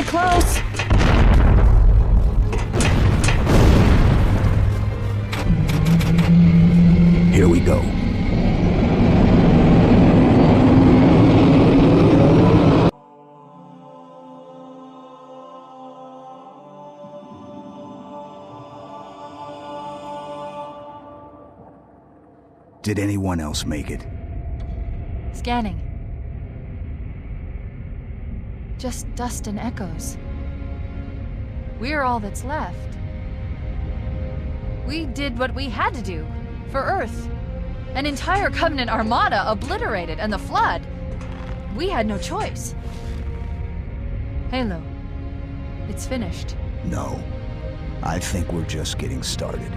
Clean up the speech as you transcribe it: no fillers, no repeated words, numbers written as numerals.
it close! Here we go. Did anyone else make it? Scanning. Just dust and echoes. We're all that's left. We did what we had to do. For Earth. An entire Covenant armada obliterated, and the Flood. We had no choice. Halo. It's finished. No. I think we're just getting started.